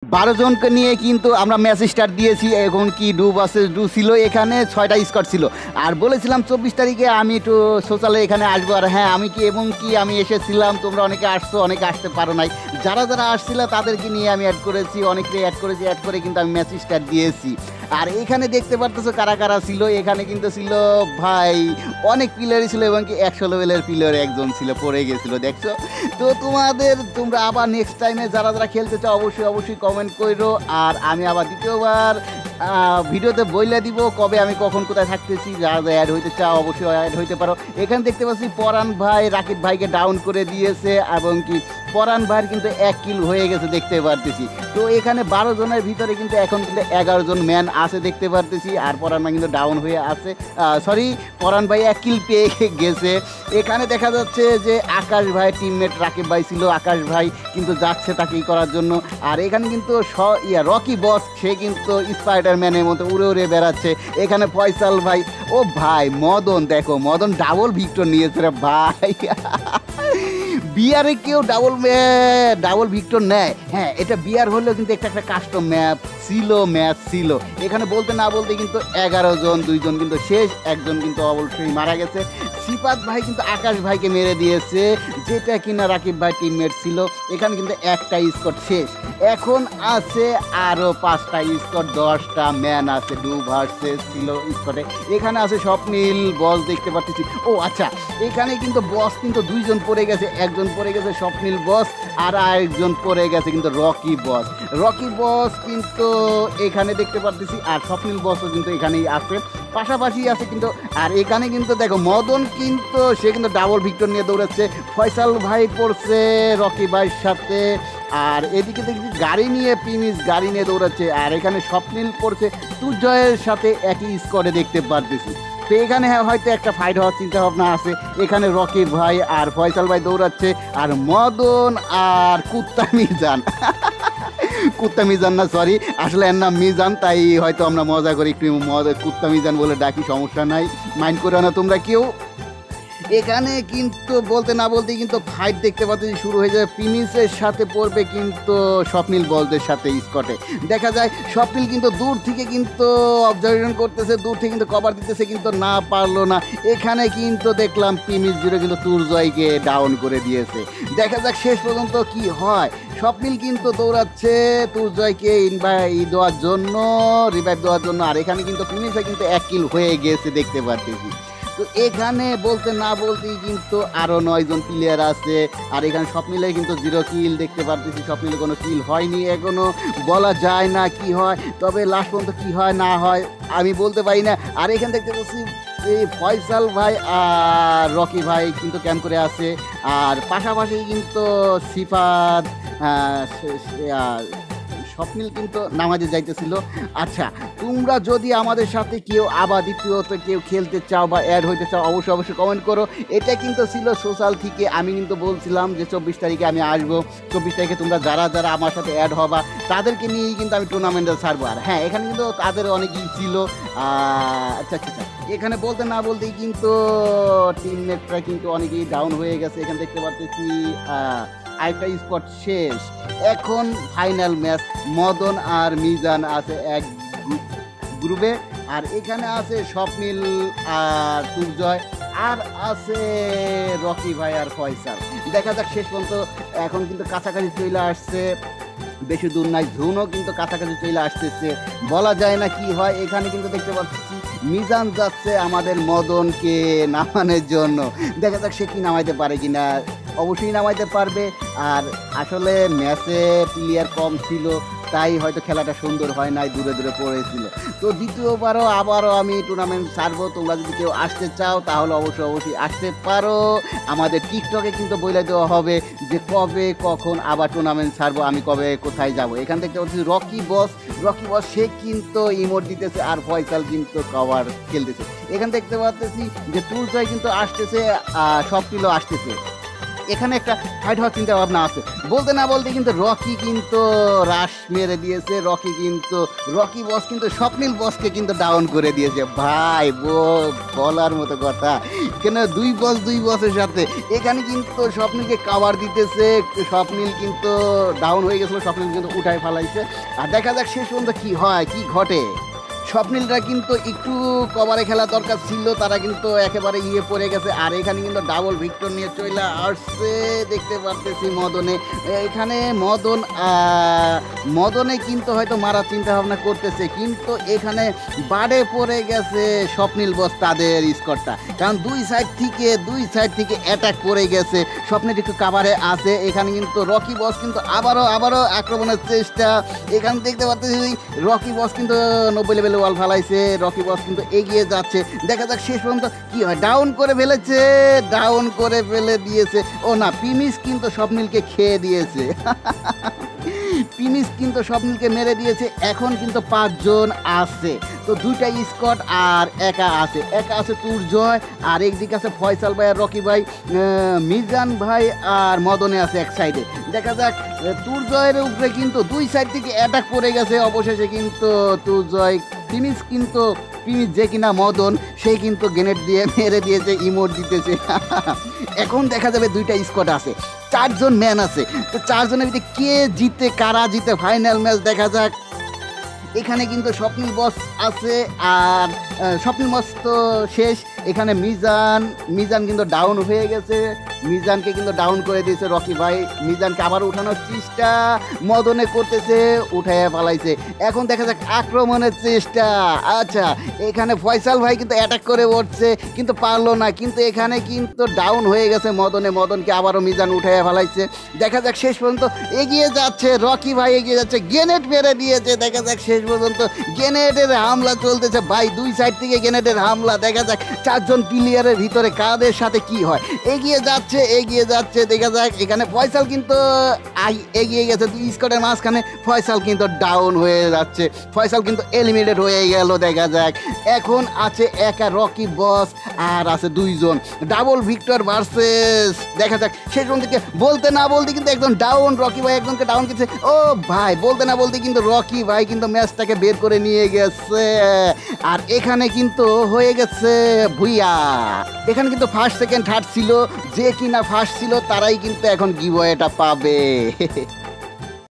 12 জনকে নিয়ে কিন্তু আমরা ম্যাচ স্টার্ট দিয়েছি। এখন কি ডু ভার্সেস ডু ছিল, এখানে 6টা স্কোয়াড ছিল। আর বলেছিলাম 24 তারিখে আমি একটু সোশ্যালে এখানে আসবো। আর হ্যাঁ, আমি এসেছিলাম, তোমরা অনেকে আসছো, অনেকে আসতে পারো নাই। যারা যারা আসছিল তাদেরকে নিয়ে আমি অ্যাড করেছি, অনেকে অ্যাড করে কিন্তু আমি ম্যাচ স্টার্ট দিয়েছি। আর এখানে দেখতে পারতেছো কারা কারা ছিল। এখানে কিন্তু ছিল ভাই অনেক প্লেয়ারই ছিল, এবং কি 100 লেভেলের প্লেয়ার একজন ছিল, পড়ে গেছিলো দেখছো। তো তোমরা আবার নেক্সট টাইমে যারা যারা খেলতে চাও অবশ্যই কমেন্ট করো। আর আমি আবার দ্বিতীয়বার ভিডিওতে বইলে দিব কবে আমি কখন কোথায় থাকতেছি। যারা যারা অ্যাড হইতে চাও অবশ্যই অ্যাড হইতে পারো। এখানে দেখতে পাচ্ছি পরাণ ভাই রাকিব ভাইকে ডাউন করে দিয়েছে, এবং কি পরাণ ভাইয়ের কিন্তু 1 কিল হয়ে গেছে দেখতে পারতেছি। তো এখানে 12 জনের ভিতরে কিন্তু এখন কিন্তু 11 জন ম্যান আছে দেখতে পারতেছি। আর পরাণ ভাই কিন্তু ডাউন হয়ে আছে, পরাণ ভাই 1 কিল পেয়ে গেছে। এখানে দেখা যাচ্ছে যে আকাশ ভাই টিমমেট রাকিব ভাই ছিল, আকাশ ভাই কিন্তু যাচ্ছে তাকেই করার জন্য। আর এখানে কিন্তু রকি বস, সে কিন্তু স্পাইডারম্যানের মতো উড়ে উড়ে বেড়াচ্ছে। এখানে ফয়সাল ভাই, ও ভাই মদন, দেখো মদন ডাবল ভিক্টর নিয়েছে রে ভাই। বিয়ারে কেউ ডাবল ভিক্টর নেয়? হ্যাঁ, এটা বিয়ার হলেও কিন্তু একটা কাস্টম ম্যাচ ছিল। এখানে বলতে না বলতে কিন্তু 11 জন, 2 জন কিন্তু শেষ, একজন কিন্তু অবশ্যই মারা গেছে। সিফাত ভাই কিন্তু আকাশ ভাইকে মেরে দিয়েছে, যেটা কিনা রাকিব ভাই টিমমেট ছিল। এখানে কিন্তু একটা স্কোয়াড শেষ, এখন আছে আরো 5টা স্কোয়াড, 10টা ম্যান আছে। ডু ভার্সেস ছিল স্কোয়াডে। এখানে আছে স্বপ্নীল বস দেখতে পাচ্ছি। ও আচ্ছা, এখানে কিন্তু বস কিন্তু 2 জন পড়ে গেছে, একজন পড়ে গেছে স্বপ্নীল বস, আর আরেকজন পড়ে গেছে কিন্তু রকি বস কিন্তু এখানে দেখতে পাচ্ছি। আর স্বপ্নীল বসও কিন্তু এখানেই আছে, পাশাপাশি আছে কিন্তু। আর এখানে কিন্তু দেখো মদন কিন্তু সে কিন্তু ডাবল ভিক্টর নিয়ে দৌড়াচ্ছে। ফয়সাল ভাই পড়ছে রকি ভাইয়ের সাথে। আর এদিকে দেখছি গাড়ি নিয়ে দৌড়াচ্ছে। আর এখানে স্বপ্নীল পড়ছে তুজয়ের সাথে একই স্কোয়াডে দেখতে পারতেছি। তো এখানে হয়তো একটা ফাইট হওয়ার চিন্তা ভাবনা আছে। এখানে রকি ভাই আর ফয়সাল ভাই দৌড়াচ্ছে, আর মদন আর কুত্তা মিজান না, সরি, আসলে এর নাম মিজান, তাই হয়তো আমরা মজা করি একটু কুত্তা মিজান বলে ডাকি, সমস্যা নাই, মাইন্ড করো না তোমরা কেউ। এখানে কিন্তু বলতে না বলতেই কিন্তু ফাইট দেখতে পাচ্ছি শুরু হয়ে যাবে। প্রিমিসের সাথে পড়বে কিন্তু স্বপ্নীল বলদের সাথে স্কটে। দেখা যায় স্বপ্নীল কিন্তু দূর থেকে কিন্তু অবজারভেশন করতেছে, দূর থেকে কিন্তু কভার দিতেছে, কিন্তু না পারলো না। এখানে কিন্তু দেখলাম প্রিমিস জিরো কিন্তু তুরজয়কে ডাউন করে দিয়েছে। দেখা যাক শেষ পর্যন্ত কি হয়। স্বপ্নীল কিন্তু দৌড়াচ্ছে তুরজয়কে রিভাইভ দেওয়ার জন্য। আর এখানে কিন্তু প্রিমিসে কিন্তু 1 কিল হয়ে গেছে দেখতে পাচ্ছি। তো এখানে বলতে না বলতেই কিন্তু আরো 9 জন প্লেয়ার আছে। আর এখানে স্বপ্নিলে কিন্তু 0 কিল দেখতে পাচ্ছি, স্বপ্নিলে কোনো কিল হয়নি এখনো, বলা যায় না কি হয়। তবে লাস্ট পর্যন্ত কি হয় না হয় আমি বলতে পারি না। আর এখানে দেখতে পাচ্ছি এই ফয়সাল ভাই আর রকি ভাই কিন্তু ক্যাম্প করে আছে। আর পাশাপাশি কিন্তু সিফাত স্বপ্নিল কিন্তু নামাজে যাইতেছিল। আচ্ছা, তোমরা যদি আমাদের সাথে কেউ আবার দ্বিতীয়ত কেউ খেলতে চাও বা অ্যাড হইতে চাও অবশ্যই কমেন্ট করো। এটা কিন্তু ছিল সোশ্যাল থেকে, আমি কিন্তু বলছিলাম যে 24 তারিখে আমি আসবো। 24 তারিখে তোমরা যারা যারা আমার সাথে অ্যাড হবা তাদেরকে নিয়েই কিন্তু আমি টুর্নামেন্টে ছাড়বো। আর হ্যাঁ, এখানে কিন্তু তাদের অনেকেই ছিল। আচ্ছা, এখানে বলতে না বলতেই কিন্তু টিমমেটরা কিন্তু অনেকেই ডাউন হয়ে গেছে। এখানে দেখতে পাচ্ছি আরেকটা স্পট শেষ, এখন ফাইনাল ম্যাচ। মদন আর মিজান আছে এক গ্রুপে, আর এখানে আছে স্বপ্নীল আর তুরজয়, আর আছে রকি ভাই আর ফয়সাল। দেখা যাক শেষ পর্যন্ত। এখন কিন্তু কাছাকাছি চলে আসছে, বেশি দূর নাই, ঝুনও কিন্তু কাছাকাছি চলে আসতেছে, বলা যায় না কি হয়। এখানে কিন্তু দেখতে পাচ্ছি মিজান যাচ্ছে আমাদের মদনকে নামানোর জন্য। দেখা যাক সে কি নামাইতে পারে কিনা, অবশ্যই নামাইতে পারবে। আর আসলে ম্যাচে প্লেয়ার কম ছিল, তাই হয়তো খেলাটা সুন্দর হয় নাই, দূরে পড়েছিল। তো দ্বিতীয়বারও আবারও আমি টুর্নামেন্ট ছাড়বো। তোমরা যদি কেউ আসতে চাও তাহলে অবশ্যই আসতে পারো। আমাদের টিকটকে কিন্তু বলে দেওয়া হবে যে কবে কখন আবার টুর্নামেন্ট ছাড়বো, আমি কবে কোথায় যাব। এখান থেকে বলছি রকি বস সে কিন্তু ইমোট দিতেছে, আর ফয়সাল কিন্তু কভার খেলতেছে। এখান দেখতে পাচ্ছি যে তুলজয় কিন্তু আসতেছে, স্বপ্নিলও আসতেছে। এখানে একটা ফাইট হওয়ার চিন্তা ভাবনা আছে। বলতে না বলতে কিন্তু রকি কিন্তু রাশ মেরে দিয়েছে, রকি বস কিন্তু স্বপ্নিল বসকে কিন্তু ডাউন করে দিয়েছে ভাই। বলার মতো কথা, কেন দুই বসের সাথে এখানে কিন্তু স্বপ্নিলকে কাভার দিতেছে। স্বপ্নিল কিন্তু ডাউন হয়ে গেছিল, স্বপ্নিল কিন্তু উঠায় ফেলাইছে। আর দেখা যাক শেষ পর্যন্ত কি হয়, কি ঘটে। স্বপ্নিলরা কিন্তু একটু কভারে খেলা দরকার ছিল, তারা কিন্তু একেবারে পড়ে গেছে। আর এখানে কিন্তু ডাবল ভিক্টর নিয়ে চলে আসছে, দেখতে পারতেছি মদনে। এখানে মদনে কিন্তু হয়তো মারার চিন্তা ভাবনা করতেছে, কিন্তু এখানে বাড়ে পড়ে গেছে স্বপ্নিল বস তাদের স্কোরটা, কারণ দুই সাইড থেকে অ্যাটাক করে গেছে। স্বপ্নিল একটু কাভারে আছে। এখানে কিন্তু রকি বস কিন্তু আবারও আক্রমণের চেষ্টা। এখানে দেখতে পাচ্ছি রকি বস কিন্তু 90 লেভেলে ওয়াল ফালাইছে। রকি বস কিন্তু এগিয়ে যাচ্ছে, দেখা যাক শেষ পর্যন্ত কি হয়। ডাউন করে ফেলে দিয়েছে। ও না, পিমিস কিন্তু স্বপ্নিলকে খেয়ে দিয়েছে। পিমিস কিন্তু স্বপ্নিলকে মেরে দিয়েছে। এখন কিন্তু 5 জন আছে, তো 2টা স্কট আর একা আছে তুরজয়, আর একদিকে আছে ফয়সাল ভাই আর রকি ভাই, মিজান ভাই আর মদনে আছে এক সাইডে। দেখা যাক, তুরজয়ের উপরে কিন্তু দুই সাইড থেকে অ্যাটাক করে গেছে। অবশেষে কিন্তু তুরজয় পিমিস যে কিনা মদন, সে কিন্তু গ্রেনেড দিয়ে মেরে দিয়েছে, ইমোট দিতেছে। এখন দেখা যাবে 2টা স্কোয়াড আছে, 4 জন ম্যান আছে। তো 4 জনের ভিতরে কে জিতে কারা জিতে ফাইনাল ম্যাচ দেখা যাক। এখানে কিন্তু স্বপ্নিল বস আছে, আর স্বপ্নিল বস তো শেষ। এখানে মিজান কিন্তু ডাউন হয়ে গেছে, মিজানকে কিন্তু ডাউন করে দিয়েছে রকি ভাই। মিজানকে আবার উঠানোর চেষ্টা মদনে করতেছে, উঠাইয়া পালাইছে। এখন দেখা যাক আক্রমণের চেষ্টা। আচ্ছা, এখানে ফয়সাল ভাই কিন্তু অ্যাটাক করে উঠছে, কিন্তু পারলো না। কিন্তু এখানে কিন্তু ডাউন হয়ে গেছে মদনকে আবারও মিজান উঠাইয়া ফেলাইছে। দেখা যাক শেষ পর্যন্ত এগিয়ে যাচ্ছে রকি ভাই, গ্রেনেড মেরে দিয়েছে। দেখা যাক শেষ পর্যন্ত গ্রেনেডের হামলা চলতেছে ভাই, দুই সাইড থেকে গ্রেনেডের হামলা। দেখা যাক 4 জন প্লেয়ারের ভিতরে কাদের সাথে কি হয়। এগিয়ে যাচ্ছে দেখা যাক। এখানে ফয়সাল কিন্তু এগিয়ে গেছে, দুই স্কোয়াডের মাঝখানে ফয়সাল কিন্তু ডাউন হয়ে যাচ্ছে, ফয়সাল কিন্তু এলিমিনেটেড হয়ে গেল। দেখা যাক এখন আছে একা রকি বস, আর আছে 2 জন ডাবল ভিক্টর ভার্সেস। দেখা যাক শেষ পর্যন্ত বলতে না বলতে কিন্তু একজন ডাউন, রকি ভাই একজনকে ডাউন করছে। ও ভাই, বলতে না বলতে কিন্তু রকি ভাই কিন্তু ম্যাচটাকে বের করে নিয়ে গেছে। আর এখানে কিন্তু হয়ে গেছে ভুইয়া। এখানে কিন্তু ফার্স্ট সেকেন্ড থার্ড ছিল, যে কিনা ফার্স্ট ছিল তারাই কিন্তু এখন গিভওয়েটা পাবে।